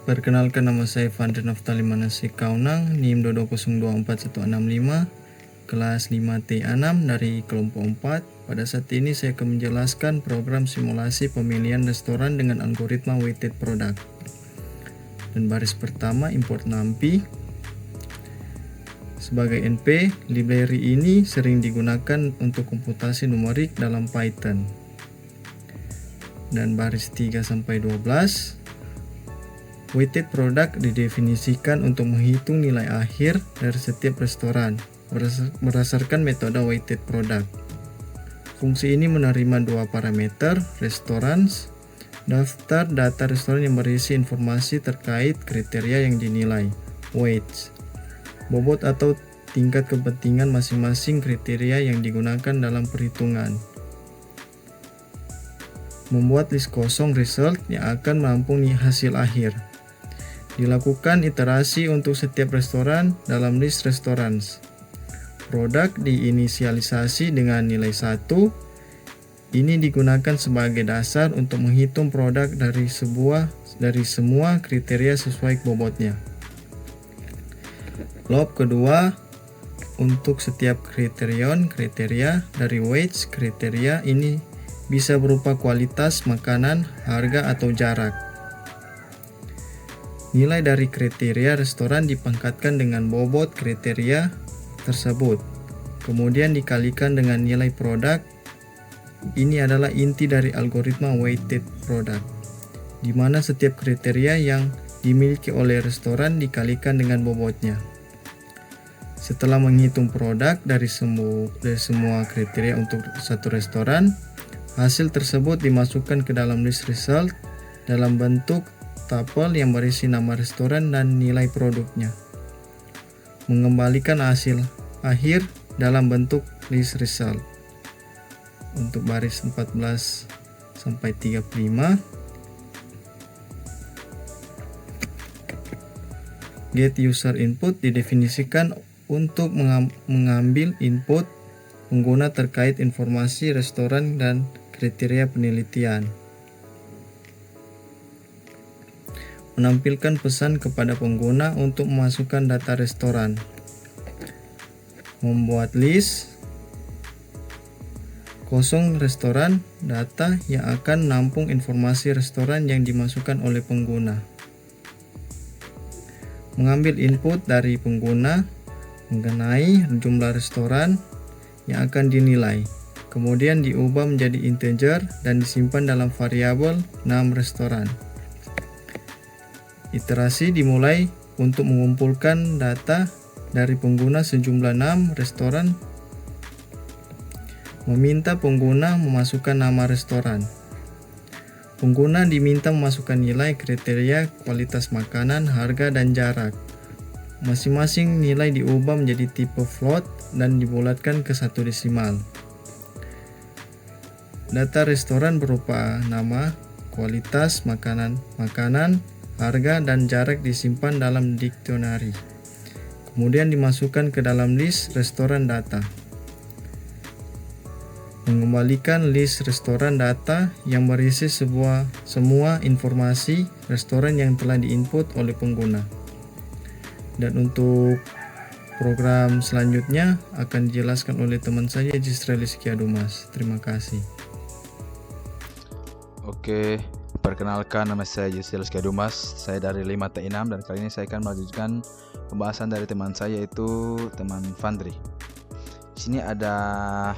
Perkenalkan, nama saya Fandri Naftali Manasik Kaunang, NIM 2024165, kelas 5T6 dari kelompok 4. Pada saat ini saya akan menjelaskan program simulasi pemilihan restoran dengan algoritma weighted product. Dan baris pertama, import NumPy. Sebagai NP, library ini sering digunakan untuk komputasi numerik dalam Python. Dan baris 3-12, weighted product didefinisikan untuk menghitung nilai akhir dari setiap restoran berdasarkan metode weighted product. Fungsi ini menerima dua parameter, restaurants, daftar data restoran yang berisi informasi terkait kriteria yang dinilai, weights, bobot atau tingkat kepentingan masing-masing kriteria yang digunakan dalam perhitungan. Membuat list kosong result yang akan menampung hasil akhir. Dilakukan iterasi untuk setiap restoran dalam list restaurants. Produk diinisialisasi dengan nilai 1. Ini digunakan sebagai dasar untuk menghitung produk dari semua kriteria sesuai bobotnya. Loop kedua, untuk setiap kriteria dari weights kriteria ini bisa berupa kualitas makanan, harga, atau jarak. Nilai dari kriteria restoran dipangkatkan dengan bobot kriteria tersebut, kemudian dikalikan dengan nilai produk. Ini adalah inti dari algoritma weighted product, di mana setiap kriteria yang dimiliki oleh restoran dikalikan dengan bobotnya. Setelah menghitung produk dari semua kriteria untuk satu restoran, hasil tersebut dimasukkan ke dalam list result dalam bentuk tabel yang berisi nama restoran dan nilai produknya. Mengembalikan hasil akhir dalam bentuk list result. Untuk baris 14-35, get user input didefinisikan untuk mengambil input pengguna terkait informasi restoran dan kriteria penelitian. Menampilkan pesan kepada pengguna untuk memasukkan data restoran. Membuat list kosong restoran, data yang akan menampung informasi restoran yang dimasukkan oleh pengguna. Mengambil input dari pengguna mengenai jumlah restoran yang akan dinilai, kemudian diubah menjadi integer dan disimpan dalam variabel 6 restoran. Iterasi dimulai untuk mengumpulkan data dari pengguna sejumlah 6 restoran. Meminta pengguna memasukkan nama restoran. Pengguna diminta memasukkan nilai kriteria kualitas makanan, harga, dan jarak. Masing-masing nilai diubah menjadi tipe float dan dibulatkan ke 1 desimal. Data restoran berupa nama, kualitas makanan, harga, dan jarak disimpan dalam dictionary. Kemudian dimasukkan ke dalam list restoran data. Mengembalikan list restoran data yang berisi semua informasi restoran yang telah diinput oleh pengguna. Dan untuk program selanjutnya akan dijelaskan oleh teman saya Yisrael Skiadumas. Terima kasih. Oke, perkenalkan, nama saya Yisrael Skiadumas. Saya dari 5T6 dan kali ini saya akan melanjutkan pembahasan dari teman saya, yaitu teman Fandri. Di sini ada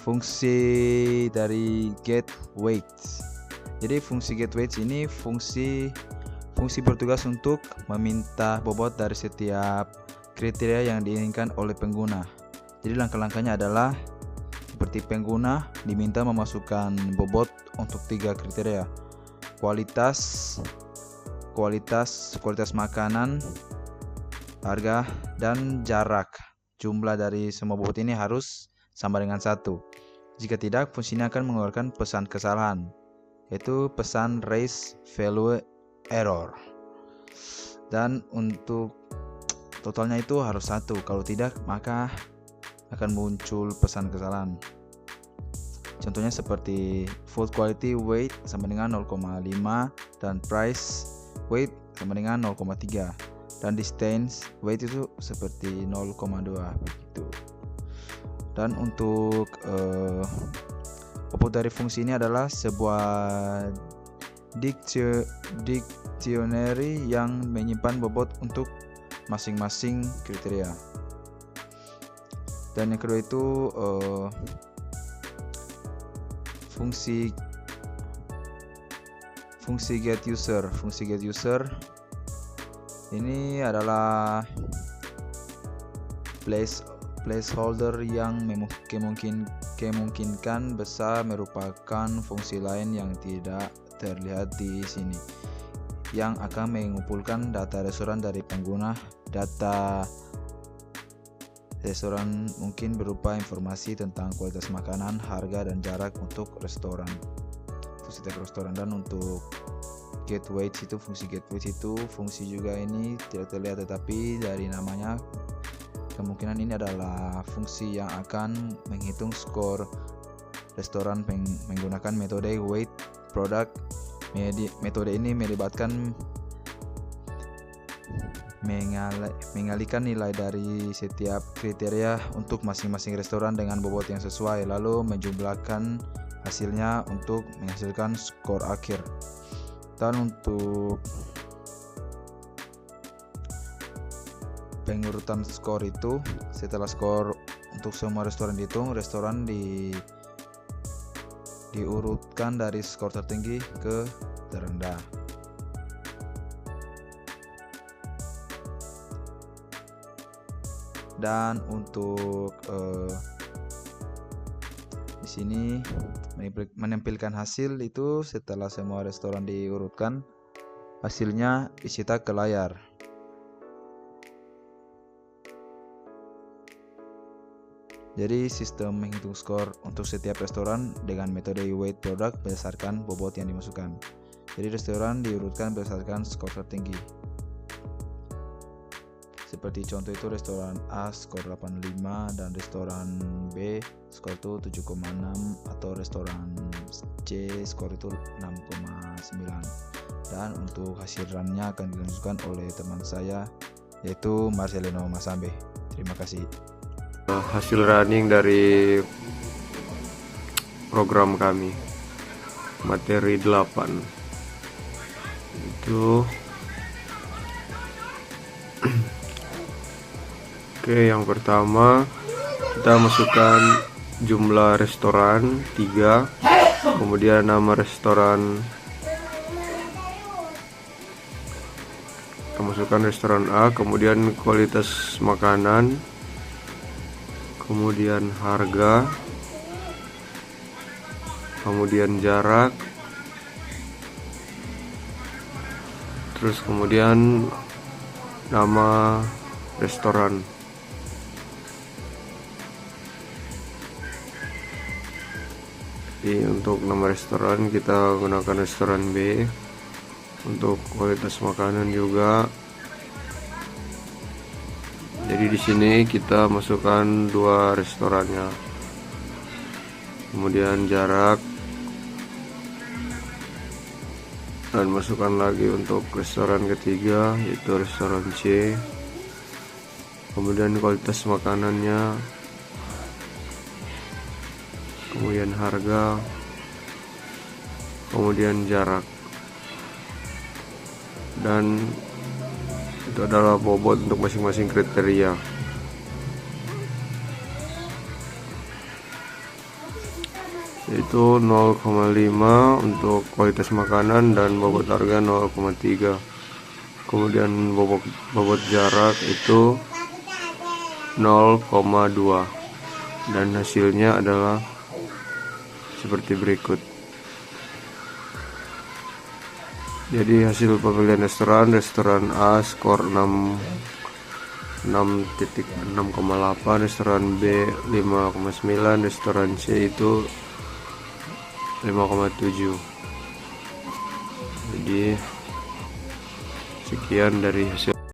fungsi dari get weights. Jadi fungsi get weights ini fungsi bertugas untuk meminta bobot dari setiap kriteria yang diinginkan oleh pengguna. Jadi langkah-langkahnya adalah seperti pengguna diminta memasukkan bobot untuk 3 kriteria. Kualitas makanan, harga, dan jarak. Jumlah dari semua bobot ini harus sama dengan 1. Jika tidak, fungsi ini akan mengeluarkan pesan kesalahan, yaitu pesan raise value error. Dan untuk totalnya itu harus 1. Kalau tidak, maka akan muncul pesan kesalahan. Contohnya seperti food quality weight sama dengan 0,5 dan price weight sama dengan 0,3 dan distance weight itu seperti 0,2 begitu. Dan untuk output dari fungsi ini adalah sebuah dictionary yang menyimpan bobot untuk masing-masing kriteria. Dan yang kedua itu fungsi get user. Fungsi get user ini adalah placeholder yang kemungkinan besar merupakan fungsi lain yang tidak terlihat di sini, yang akan mengumpulkan data restoran dari pengguna. Data restoran mungkin berupa informasi tentang kualitas makanan, harga, dan jarak untuk restoran, untuk setiap restoran. Dan untuk get weights itu, fungsi get weights itu fungsi juga ini tidak terlihat, tetapi dari namanya kemungkinan ini adalah fungsi yang akan menghitung skor restoran menggunakan metode weight product. Metode ini melibatkan mengalihkan nilai dari setiap kriteria untuk masing-masing restoran dengan bobot yang sesuai, lalu menjumlahkan hasilnya untuk menghasilkan skor akhir. Dan untuk pengurutan skor itu, setelah skor untuk semua restoran dihitung, restoran diurutkan dari skor tertinggi ke terendah. Dan untuk di sini menampilkan hasil itu setelah semua restoran diurutkan, hasilnya dicetak ke layar. Jadi sistem menghitung skor untuk setiap restoran dengan metode weight product berdasarkan bobot yang dimasukkan. Jadi restoran diurutkan berdasarkan skor tertinggi. Seperti contoh itu restoran A skor 85 dan restoran B skor itu 7,6 atau restoran C skor itu 6,9. Dan untuk hasil runnya akan dilanjutkan oleh teman saya yaitu Marcelino Masambe. Terima kasih. Hasil running dari program kami materi 8 itu Oke, yang pertama kita masukkan jumlah restoran 3, kemudian nama restoran, kita masukkan restoran A, kemudian kualitas makanan, kemudian harga, kemudian jarak, terus kemudian nama restoran. Jadi untuk nama restoran kita gunakan restoran B. Untuk kualitas makanan juga. Jadi di sini kita masukkan 2 restorannya. Kemudian jarak, dan masukkan lagi untuk restoran ketiga yaitu restoran C. Kemudian kualitas makanannya, kemudian harga, kemudian jarak, dan itu adalah bobot untuk masing-masing kriteria. Yaitu 0,5 untuk kualitas makanan dan bobot harga 0,3. Kemudian bobot jarak itu 0,2 dan hasilnya adalah seperti berikut. Jadi hasil pemilihan restoran A skor 6,8, restoran B 5,9, restoran C itu 5,7. Jadi sekian dari hasil